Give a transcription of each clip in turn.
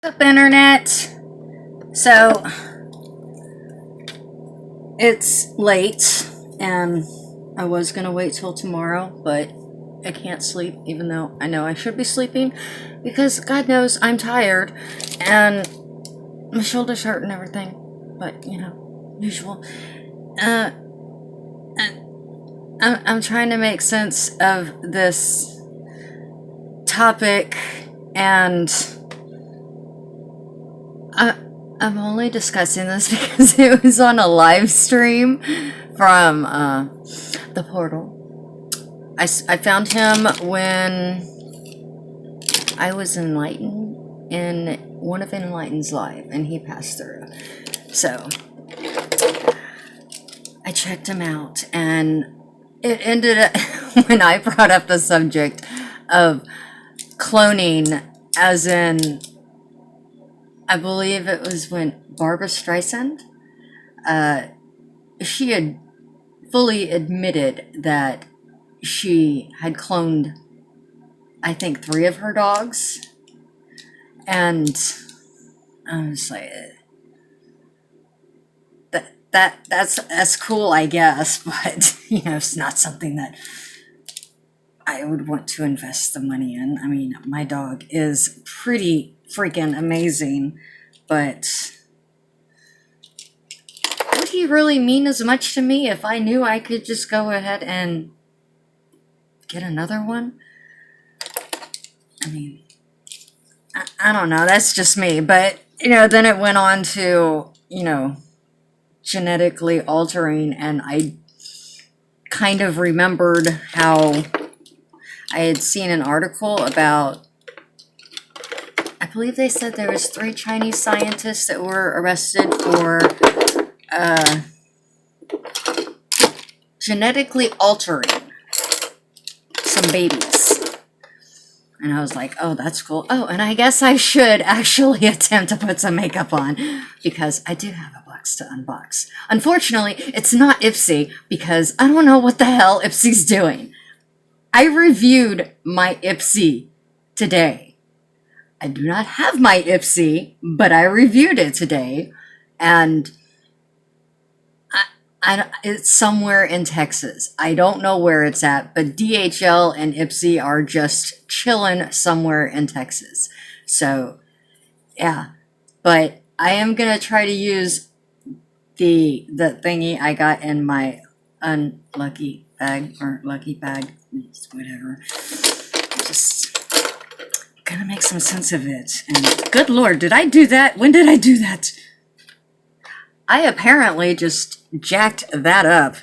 What's up, internet? So it's late and I was gonna wait till tomorrow, but I can't sleep even though I know I should be sleeping because God knows I'm tired and my shoulders hurt and everything, but you know, usual. uh I'm trying to make sense of this topic, and I'm only discussing this because it was on a live stream from the portal. I found him when I was enlightened in one of Enlightened's live, and he passed through. So I checked him out, and it ended up when I brought up the subject of cloning, as in, I believe it was when Barbara Streisand, she had fully admitted that she had cloned, I think, 3 of her dogs. And I was like, that's cool, I guess, but you know, it's not something that I would want to invest the money in. I mean, my dog is pretty freaking amazing, but would he really mean as much to me if I knew I could just go ahead and get another one? I mean, I don't know, that's just me, but you know, then it went on to, you know, genetically altering, and I kind of remembered how I had seen an article about, I believe they said there was 3 Chinese scientists that were arrested for genetically altering some babies. And I was like, oh, that's cool. Oh, and I guess I should actually attempt to put some makeup on because I do have a box to unbox. Unfortunately, it's not Ipsy because I don't know what the hell Ipsy's doing. I reviewed my Ipsy today. I do not have my Ipsy, but I reviewed it today, and it's somewhere in Texas. I don't know where it's at, but DHL and Ipsy are just chilling somewhere in Texas. So, yeah. But I am going to try to use the thingy I got in my unlucky bag, or lucky bag, whatever. Just gonna make some sense of it. And good Lord, did I do that? When did I do that? I apparently just jacked that up,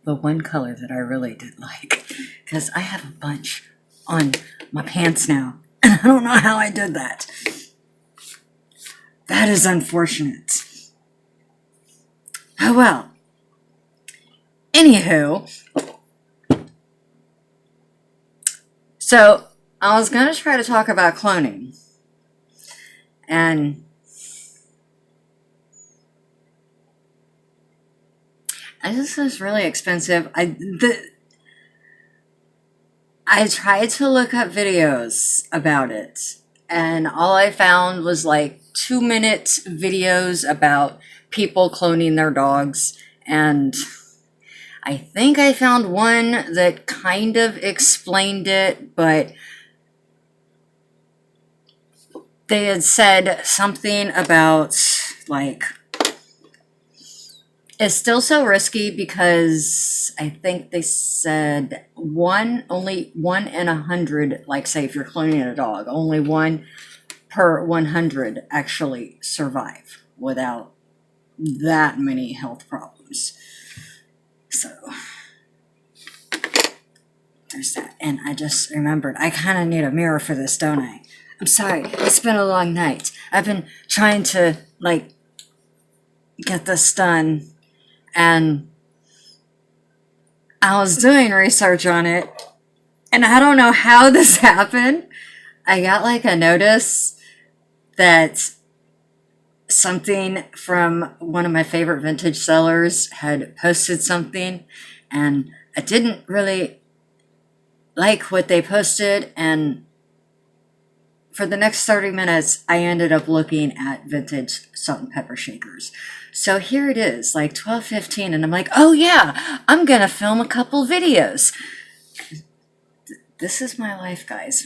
the one color that I really did like, because I have a bunch on my pants now, and I don't know how I did that. That is unfortunate. Oh well. Anywho, so I was going to try to talk about cloning, and this is really expensive. I tried to look up videos about it, and all I found was like 2-minute videos about people cloning their dogs, and I think I found one that kind of explained it, but they had said something about, like, it's still so risky because I think they said only 1 in 100, like, say if you're cloning a dog, only 1 per 100 actually survive without that many health problems. So there's that. And I just remembered, I kind of need a mirror for this, don't I? I'm sorry, it's been a long night. I've been trying to, like, get this done, and I was doing research on it, and I don't know how this happened. I got like a notice that something from one of my favorite vintage sellers had posted something, and I didn't really like what they posted, and for the next 30 minutes, I ended up looking at vintage salt and pepper shakers. So here it is, like 12:15, and I'm like, oh yeah, I'm gonna film a couple videos. This is my life, guys.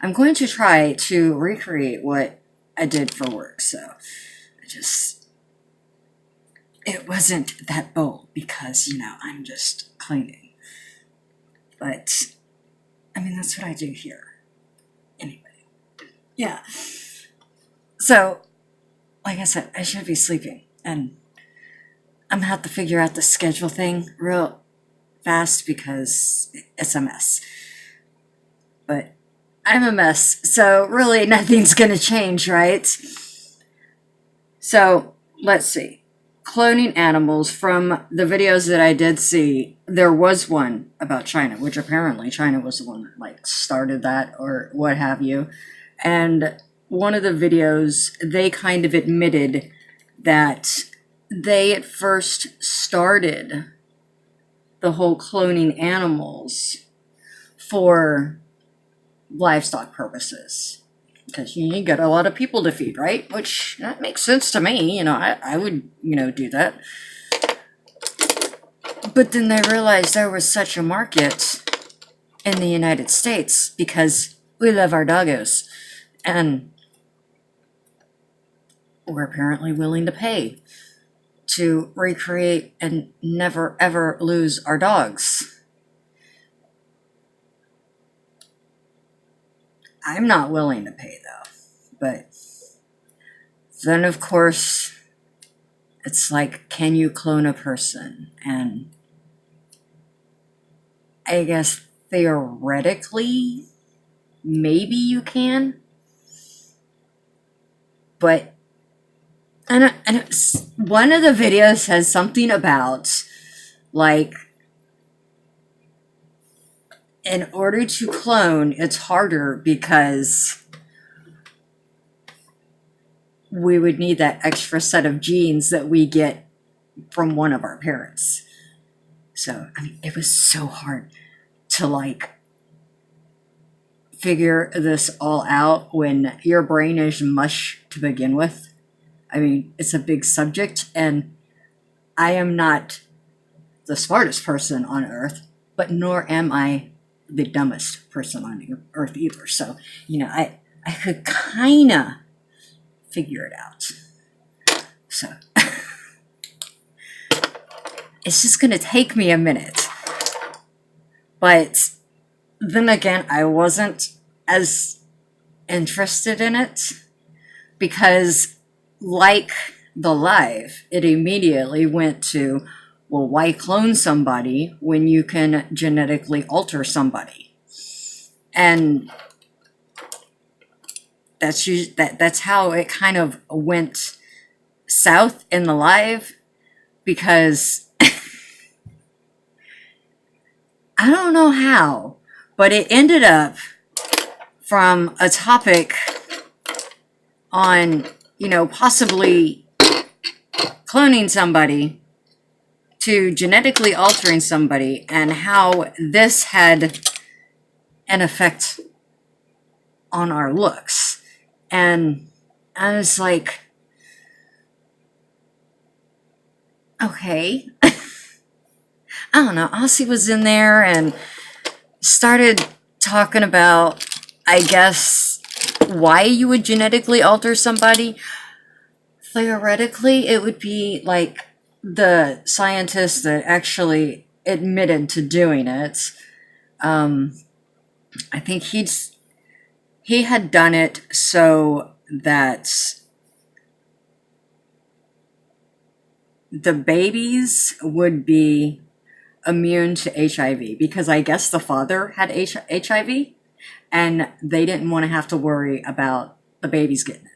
I'm going to try to recreate what I did for work. So it wasn't that bold because, I'm just cleaning. But, I mean, that's what I do here. Anyway, yeah. So, like I said, I should be sleeping. And I'm going to have to figure out the schedule thing real fast because it's a mess. But I'm a mess. So, really, nothing's going to change, right? So, let's see. Cloning animals, from the videos that I did see, there was one about China, which apparently China was the one that like started that or what have you. And one of the videos, they kind of admitted that they at first started the whole cloning animals for livestock purposes. Because you got a lot of people to feed, right? Which, that makes sense to me. I would, do that. But then they realized there was such a market in the United States because we love our doggos. And we're apparently willing to pay to recreate and never ever lose our dogs. I'm not willing to pay though. But then of course, it's like, can you clone a person? And I guess theoretically, maybe you can. But and one of the videos says something about, like, in order to clone, it's harder because we would need that extra set of genes that we get from one of our parents. So, I mean, it was so hard to, like, figure this all out when your brain is mush to begin with. I mean, it's a big subject, and I am not the smartest person on earth, but nor am I the dumbest person on earth either. So, I could kind of figure it out. So, it's just going to take me a minute. But then again, I wasn't as interested in it because, like the live, it immediately went to, well, why clone somebody when you can genetically alter somebody? And that's how it kind of went south in the live, because I don't know how, but it ended up from a topic on, possibly cloning somebody to genetically altering somebody, and how this had an effect on our looks. And I was like, okay. I don't know. Aussie was in there and started talking about, I guess, why you would genetically alter somebody. Theoretically, it would be like the scientist that actually admitted to doing it. I think he had done it so that the babies would be immune to HIV, because I guess the father had HIV and they didn't want to have to worry about the babies getting it.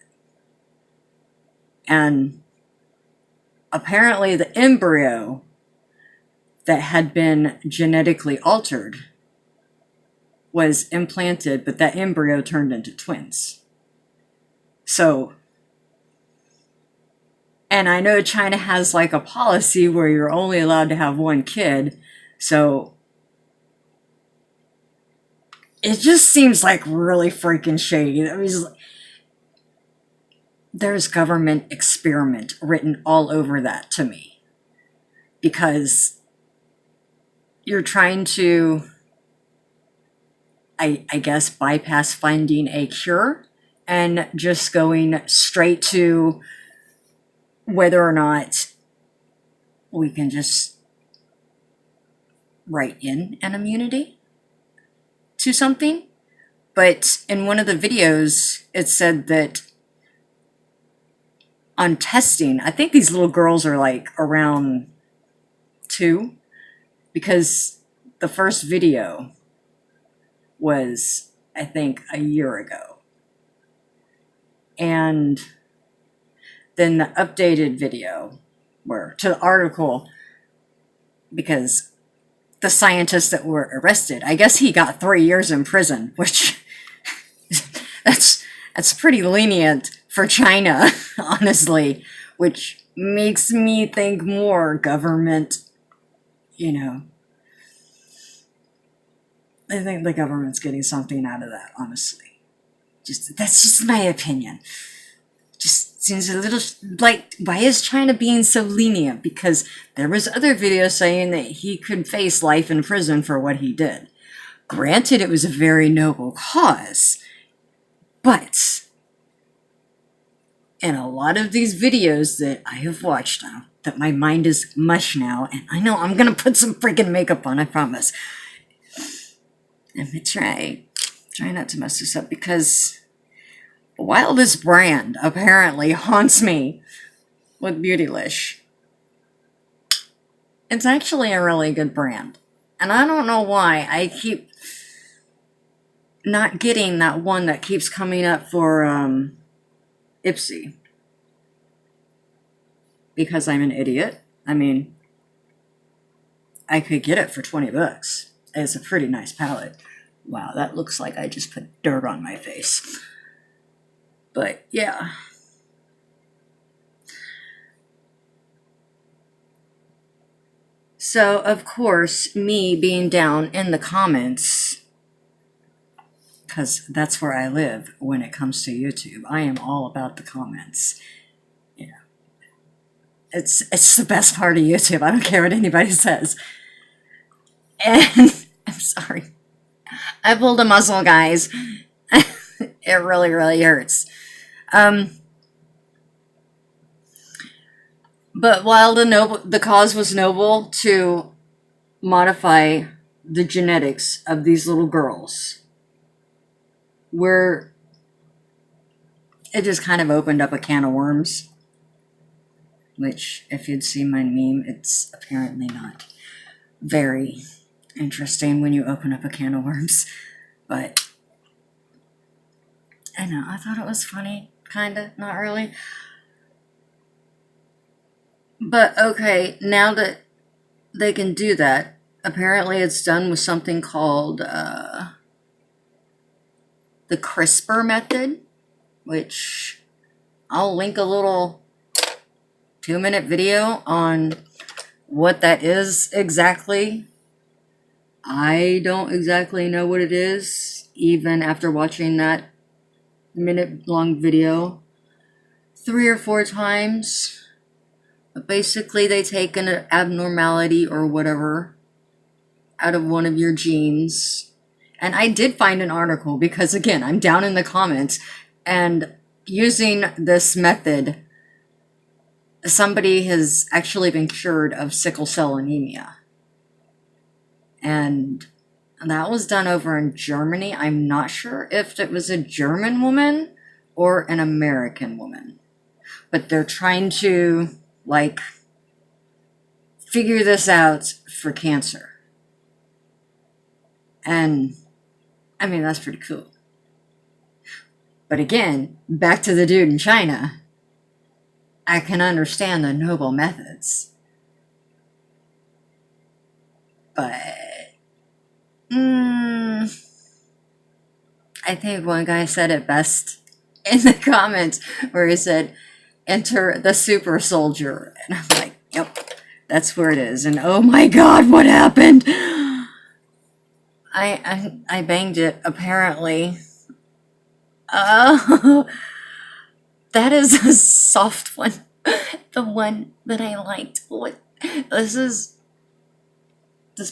And apparently the embryo that had been genetically altered was implanted, but that embryo turned into twins. So, and I know China has like a policy where you're only allowed to have one kid. So it just seems like really freaking shady. I mean, there's government experiment written all over that to me, because you're trying to, I guess, bypass finding a cure and just going straight to whether or not we can just write in an immunity to something. But in one of the videos, it said that on testing, I think these little girls are like around 2, because the first video was, I think, a year ago. And then the updated video, where to the article, because the scientist that were arrested, I guess he got 3 years in prison, which that's pretty lenient for China, honestly, which makes me think more government, I think the government's getting something out of that, honestly. That's just my opinion. Just seems a little like, why is China being so lenient? Because there was other videos saying that he could face life in prison for what he did. Granted, it was a very noble cause, but in a lot of these videos that I have watched now, that my mind is mush now, and I know I'm gonna put some freaking makeup on, I promise. Let me try not to mess this up, because while this brand apparently haunts me with Beautylish, it's actually a really good brand. And I don't know why I keep not getting that one that keeps coming up for Ipsy. Because I'm an idiot. I mean, I could get it for $20. It's a pretty nice palette. Wow, that looks like I just put dirt on my face. But yeah. So, of course, me being down in the comments, because that's where I live when it comes to YouTube. I am all about the comments. Yeah. It's the best part of YouTube. I don't care what anybody says. And I'm sorry. I pulled a muscle, guys. It really, really hurts. But while the cause was noble to modify the genetics of these little girls, it just kind of opened up a can of worms. Which, if you'd seen my meme, it's apparently not very interesting when you open up a can of worms. But I know, I thought it was funny, kinda, not really. But okay, now that they can do that, apparently it's done with something called the CRISPR method, which I'll link a little 2-minute video on what that is exactly. I don't exactly know what it is, even after watching that minute-long video 3 or 4 times. But basically, they take an abnormality or whatever out of one of your genes. And I did find an article, because again, I'm down in the comments, and using this method, somebody has actually been cured of sickle cell anemia. And that was done over in Germany. I'm not sure if it was a German woman or an American woman. But they're trying to, figure this out for cancer. And, I mean, that's pretty cool. But again, back to the dude in China. I can understand the noble methods. But I think one guy said it best in the comments, where he said, "Enter the super soldier." And I'm like, yep, that's where it is. And oh my God, what happened? I banged it, apparently. Oh, that is a soft one. The one that I liked. What? This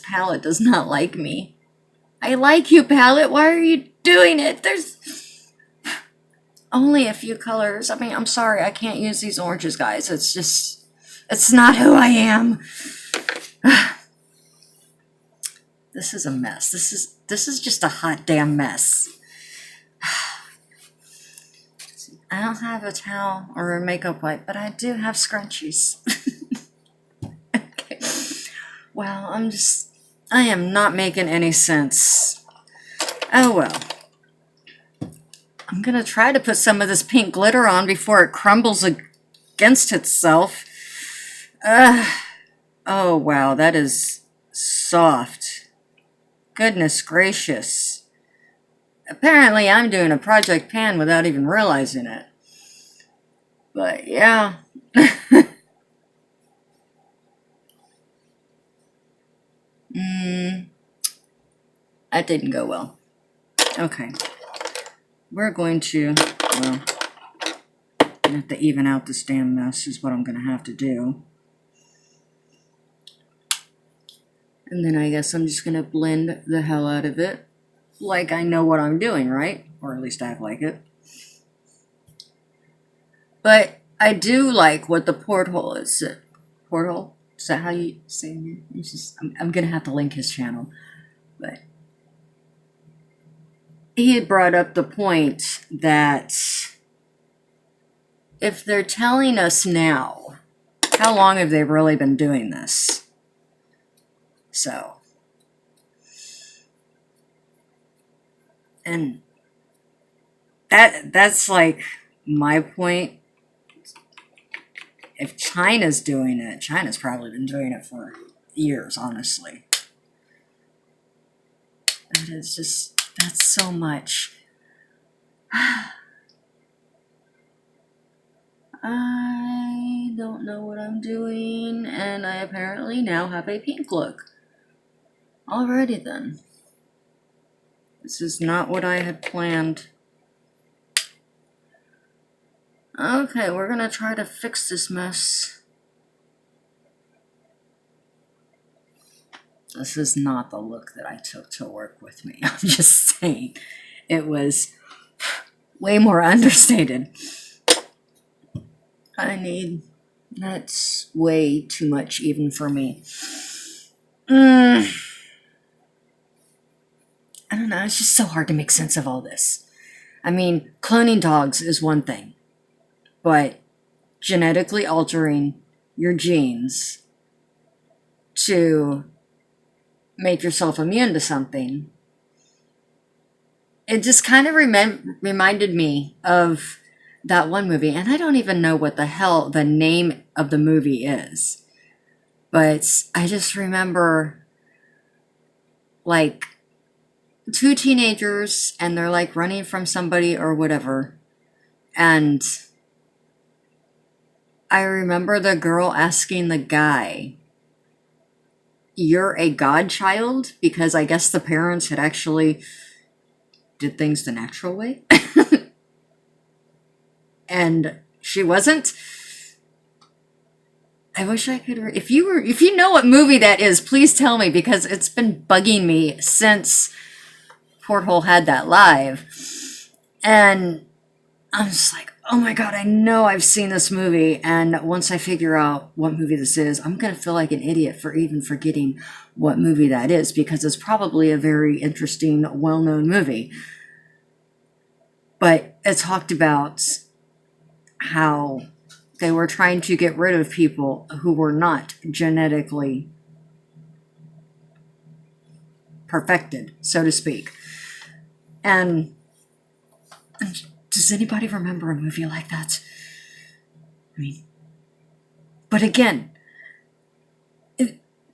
palette does not like me. I like you, palette. Why are you doing it? There's only a few colors. I mean, I'm sorry, I can't use these oranges, guys. It's not who I am. This is a mess. This is just a hot damn mess. I don't have a towel or a makeup wipe, but I do have scrunchies. Okay. Well, I am not making any sense. Oh well. I'm gonna try to put some of this pink glitter on before it crumbles against itself. Oh wow, that is soft. Goodness gracious. Apparently I'm doing a Project Pan without even realizing it. But yeah. That didn't go well. Okay. We're going to, well, I have to even out this damn mess is what I'm going to have to do. And then I guess I'm just going to blend the hell out of it. Like I know what I'm doing, right? Or at least act like it. But I do like what the porthole is. Porthole? Is that how you say it? It's just, I'm going to have to link his channel. But he had brought up the point that if they're telling us now, how long have they really been doing this? So, and that's like my point. If China's doing it, China's probably been doing it for years, honestly. That is just, that's so much. I don't know what I'm doing, and I apparently now have a pink look. Alrighty then. This is not what I had planned. Okay, we're gonna try to fix this mess. This is not the look that I took to work with me. I'm just saying. It was way more understated. That's way too much even for me. I don't know, it's just so hard to make sense of all this. I mean, cloning dogs is one thing, but genetically altering your genes to make yourself immune to something, it just kind of reminded me of that one movie, and I don't even know what the hell the name of the movie is, but I just remember like two teenagers and they're like running from somebody or whatever, and I remember the girl asking the guy, "You're a godchild?" Because I guess the parents had actually did things the natural way. And she wasn't. I wish I could. If you know what movie that is, please tell me, because it's been bugging me since Porthole had that live, and I'm just like, oh my god, I know I've seen this movie, and once I figure out what movie this is, I'm gonna feel like an idiot for even forgetting what movie that is, because it's probably a very interesting, well-known movie. But it talked about how they were trying to get rid of people who were not genetically perfected, so to speak. And does anybody remember a movie like that? I mean, but again,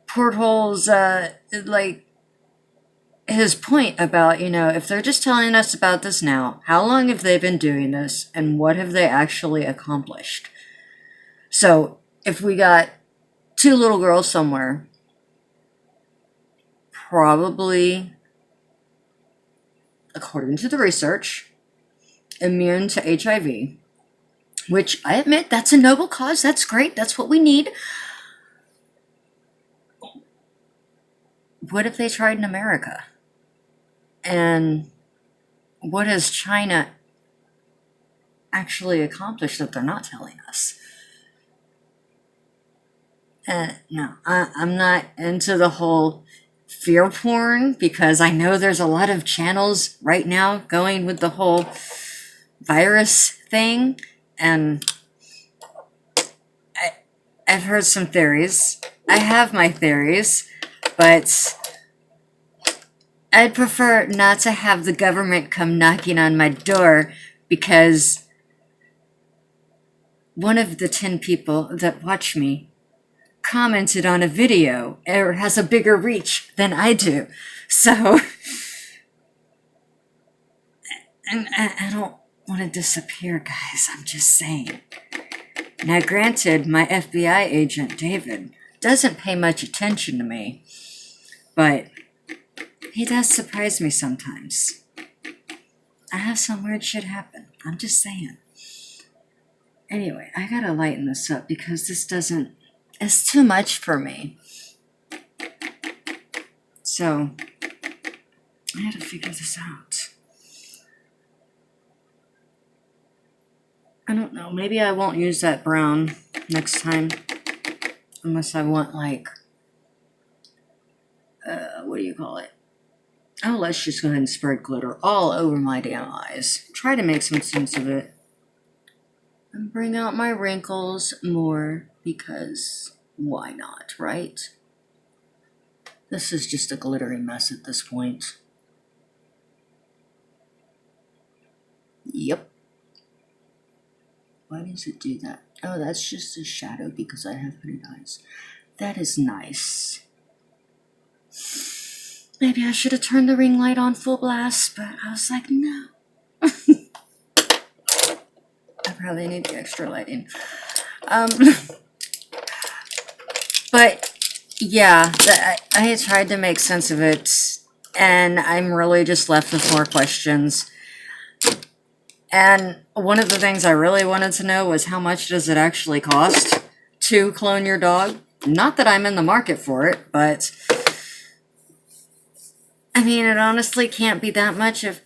Porthole's like his point about, if they're just telling us about this now, how long have they been doing this, and what have they actually accomplished? So if we got two little girls somewhere, probably according to the research, immune to HIV, which I admit that's a noble cause. That's great. That's what we need. What if they tried in America? And what has China actually accomplished that they're not telling us? No, I'm not into the whole fear porn, because I know there's a lot of channels right now going with the whole virus thing, and I've heard some theories. I have my theories, but I'd prefer not to have the government come knocking on my door, because one of the 10 people that watch me commented on a video or has a bigger reach than I do. So, and I don't want to disappear, guys. I'm just saying. Now, granted, my FBI agent, David, doesn't pay much attention to me, but he does surprise me sometimes. I have some weird shit happen. I'm just saying. Anyway, I gotta lighten this up because this doesn't... It's too much for me. So, I had to figure this out. I don't know. Maybe I won't use that brown next time. Unless I want, like... what do you call it? Oh, let's just go ahead and spread glitter all over my damn eyes. Try to make some sense of it. And bring out my wrinkles more, because why not, right? This is just a glittery mess at this point. Yep. Why does it do that? Oh, that's just a shadow because I have pretty eyes. That is nice. Maybe I should have turned the ring light on full blast, but I was like, no. I probably need the extra lighting. But yeah, I tried to make sense of it, and I'm really just left with more questions. And one of the things I really wanted to know was, how much does it actually cost to clone your dog? Not that I'm in the market for it, but I mean, it honestly can't be that much, if,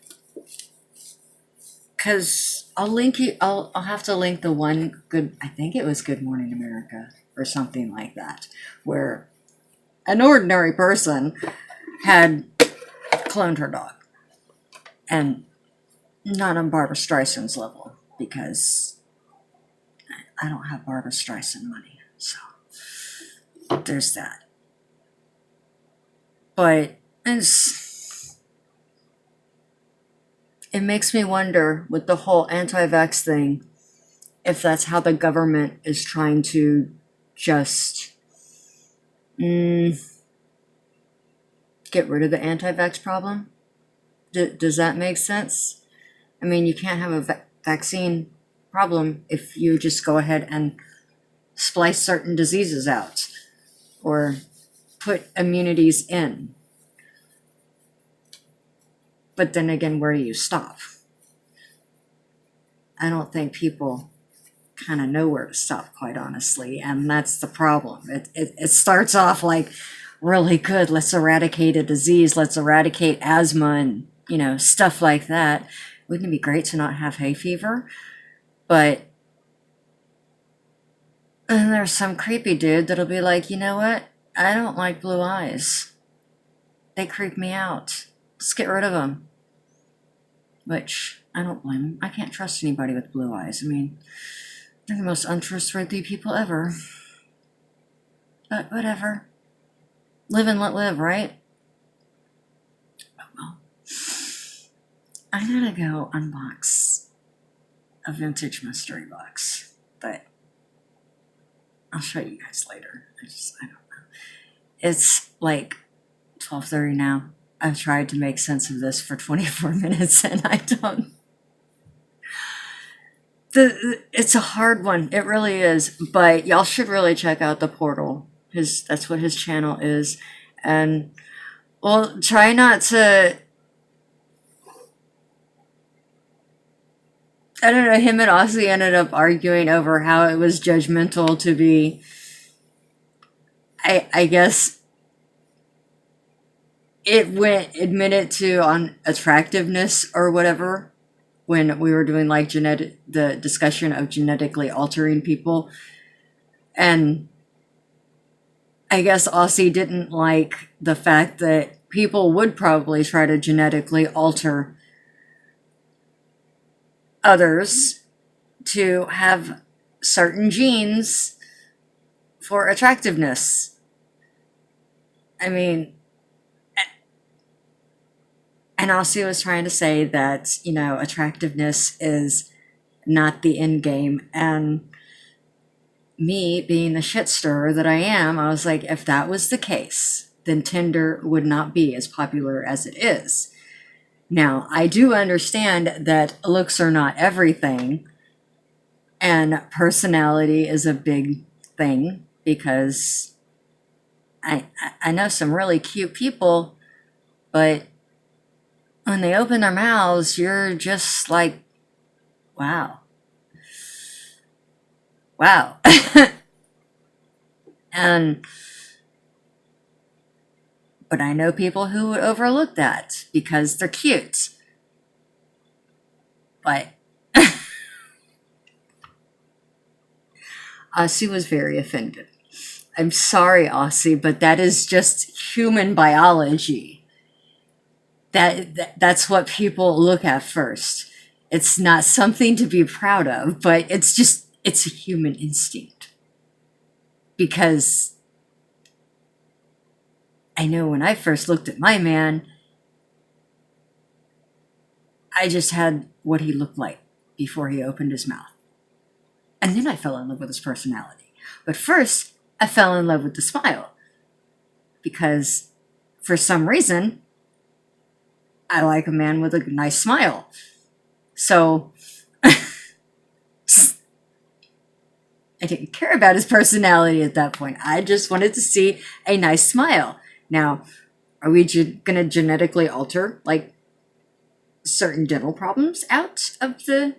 because I'll link you, I'll have to link the one good, I think it was Good Morning America or something like that, where an ordinary person had cloned her dog. And not on Barbara Streisand's level, because I don't have Barbara Streisand money, so there's that. But it makes me wonder, with the whole anti-vax thing, if that's how the government is trying to just get rid of the anti-vax problem. Does that make sense? I mean, you can't have a vaccine problem if you just go ahead and splice certain diseases out or put immunities in. But then again, where do you stop? I don't think people kind of know where to stop, quite honestly, and that's the problem. It starts off like really good. Let's eradicate a disease. Let's eradicate asthma and, you know, stuff like that. Wouldn't it be great to not have hay fever? But then there's some creepy dude that'll be like, you know what? I don't like blue eyes. They creep me out. Let's get rid of them. Which, I don't blame him. I can't trust anybody with blue eyes. I mean, they're the most untrustworthy people ever. But whatever. Live and let live, right? Oh well. I gotta go unbox a vintage mystery box, but I'll show you guys later. I don't know. It's like 12:30 now. I've tried to make sense of this for 24 minutes and I don't. It's a hard one. It really is. But y'all should really check out the portal. That's what his channel is. And well, try not to I don't know, him and Aussie ended up arguing over how it was judgmental to be, I guess it went admitted to on attractiveness or whatever when we were doing like the discussion of genetically altering people. And I guess Aussie didn't like the fact that people would probably try to genetically alter others to have certain genes for attractiveness. I mean, and Aussie was trying to say that, you know, attractiveness is not the end game. And me, being the shit stirrer that I am, I was like, if that was the case, then Tinder would not be as popular as it is. Now, I do understand that looks are not everything, and personality is a big thing, because I know some really cute people, but when they open their mouths, you're just like, wow. Wow. And but I know people who would overlook that because they're cute. But Aussie was very offended. I'm sorry, Aussie, but that is just human biology. That's what people look at first. It's not something to be proud of, but it's a human instinct. Because I know when I first looked at my man, I just had what he looked like before he opened his mouth. And then I fell in love with his personality. But first, I fell in love with the smile. Because for some reason, I like a man with a nice smile. So I didn't care about his personality at that point. I just wanted to see a nice smile. Now, are we going to genetically alter like certain dental problems out of the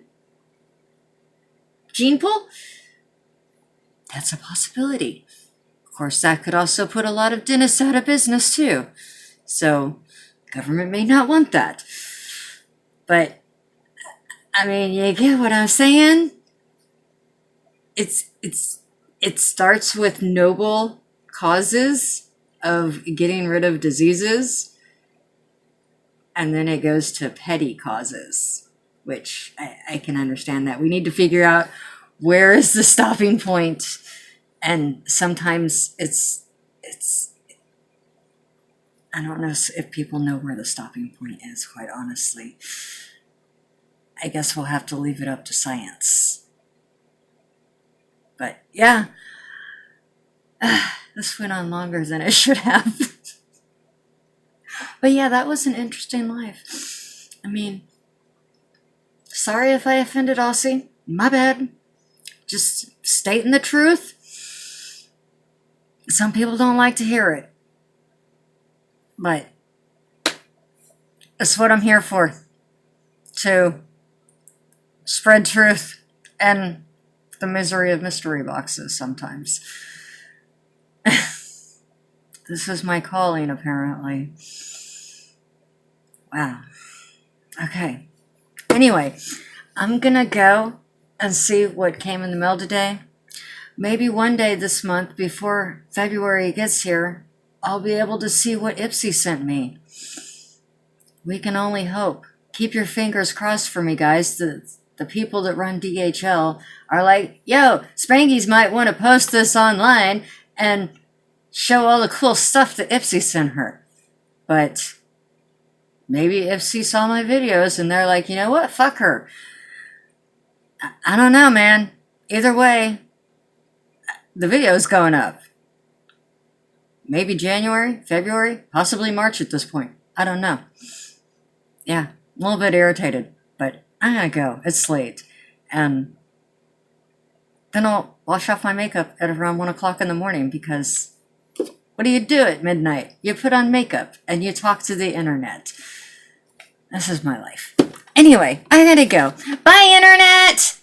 gene pool? That's a possibility. Of course, that could also put a lot of dentists out of business too. So government may not want that. But I mean, you get what I'm saying? It starts with noble causes of getting rid of diseases, and then it goes to petty causes, which I can understand that. We need to figure out where is the stopping point, and sometimes it's I don't know if people know where the stopping point is, quite honestly. I guess we'll have to leave it up to science. But yeah, this went on longer than it should have. But yeah, that was an interesting life. I mean, sorry if I offended Aussie. My bad. Just stating the truth. Some people don't like to hear it. But that's what I'm here for. To spread truth and the misery of mystery boxes sometimes. This is my calling, apparently. Wow. Okay. Anyway, I'm gonna go and see what came in the mail today. Maybe one day this month, before February gets here, I'll be able to see what Ipsy sent me. We can only hope. Keep your fingers crossed for me, guys. The people that run DHL are like, yo, Spankies might want to post this online and show all the cool stuff that Ipsy sent her. But maybe Ipsy saw my videos and they're like, you know what? Fuck her. I don't know, man. Either way, the video's going up. Maybe January, February, possibly March at this point. I don't know. Yeah, a little bit irritated, but I'm gonna go. It's late. And then I'll wash off my makeup at around 1 o'clock in the morning, because what do you do at midnight? You put on makeup and you talk to the internet. This is my life. Anyway, I gotta go. Bye, Internet!